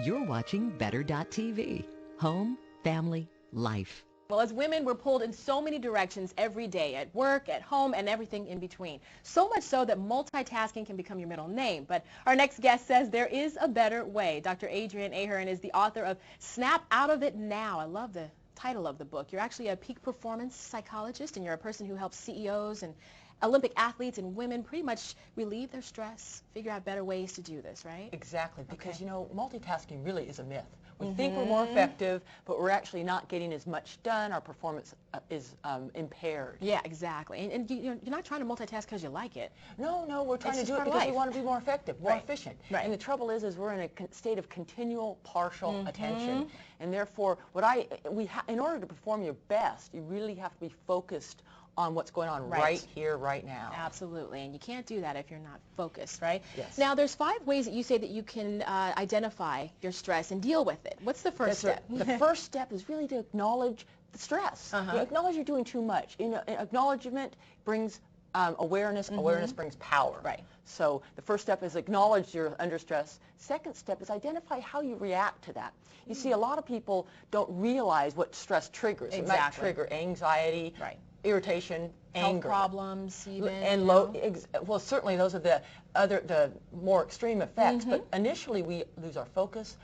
You're watching Better.tv. Home, family, life. Well, as women, we're pulled in so many directions every day, at work, at home, and everything in between. So much so that multitasking can become your middle name. But our next guest says there is a better way. Dr. Adrianne Ahern is the author of Snap Out of It Now. I love the title of the book. You're actually a peak performance psychologist, and you're a person who helps CEOs and Olympic athletes and women pretty much relieve their stress, figure out better ways to do this, right? Exactly, because, you know, multitasking really is a myth. We think we're more effective, but we're actually not getting as much done. Our performance is impaired. Yeah, exactly. And you're not trying to multitask because you like it. No, we're trying to do it because we want to be more effective, more efficient. Right. And the trouble is we're in a state of continual partial attention. And therefore, in order to perform your best, you really have to be focused on what's going on right here, right now. Absolutely, and you can't do that if you're not focused, right? Yes. Now, there's 5 ways that you say that you can identify your stress and deal with it. What's the first step? The first step is really to acknowledge the stress. You acknowledge you're doing too much. You know, acknowledgement brings awareness. Awareness brings power. Right. So the first step is acknowledge you're under stress. Second step is identify how you react to that. You see, a lot of people don't realize what stress triggers. Exactly. It might trigger anxiety, irritation, anger, problems, even, and well, certainly those are the more extreme effects. But initially, we lose our focus.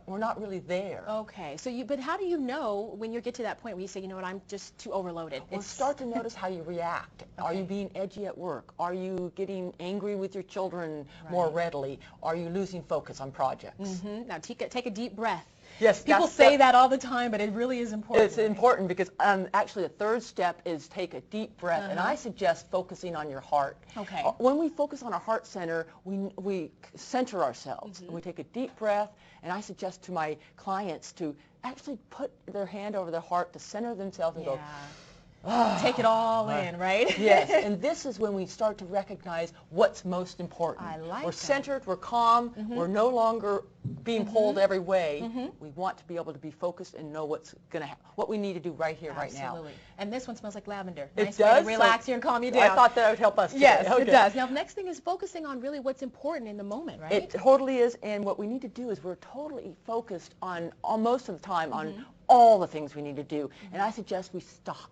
We're not really there. Okay. So but how do you know when you get to that point where you say, you know what, I'm just too overloaded? Well, start to notice how you react. Are you being edgy at work? Are you getting angry with your children more readily? Are you losing focus on projects? Now take a deep breath. Yes, people say that all the time, but it really is important. It's important because actually the third step is take a deep breath, and I suggest focusing on your heart. Okay. When we focus on our heart center, we center ourselves, and we take a deep breath, and I suggest to my clients to actually put their hand over their heart to center themselves and go, take it all in, right? Yes, and this is when we start to recognize what's most important. I like We're that. centered, we're calm, we're no longer being pulled every way. We want to be able to be focused and know what we need to do right here, right now. Absolutely. And this one smells like lavender. It nice does? way to relax you and calm you down. I thought that would help us today. Yes, it does. Now, the next thing is focusing on really what's important in the moment, right? It totally is, and what we need to do is we're totally focused on, most of the time, on all the things we need to do. And I suggest we stop.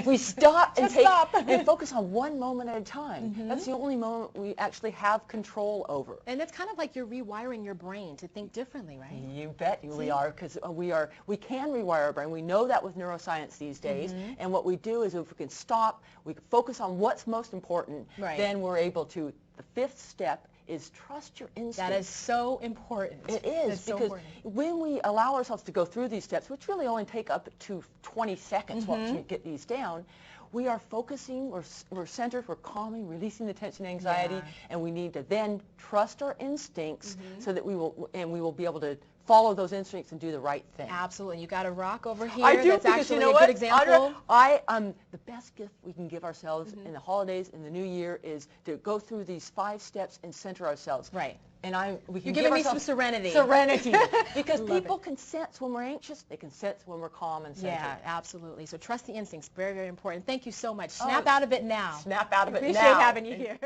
We stop and focus on one moment at a time. That's the only moment we actually have control over. And it's kind of like you're rewiring your brain to think differently, right? You bet we are, because we can rewire our brain. We know that with neuroscience these days. And what we do is if we can stop, we can focus on what's most important, then we're able to. The fifth step is trust your instincts. That is so important. It is, because when we allow ourselves to go through these steps, which really only take up to 20 seconds once we get these down, we are focusing, we're centered, we're calming, releasing the tension and anxiety, and we need to then trust our instincts so that we will be able to follow those instincts and do the right thing. Absolutely. You got a rock over here. I do, that's because actually you know a what? good example. The best gift we can give ourselves in the holidays, in the new year, is to go through these 5 steps and center ourselves. Right. And we can You're give giving me ourselves some serenity. Serenity. Because people can sense when we're anxious, they can sense when we're calm and centered. Yeah, absolutely. So trust the instincts. Very, very important. Thank you so much. Snap out of it now. Snap out of it now. Appreciate having you here.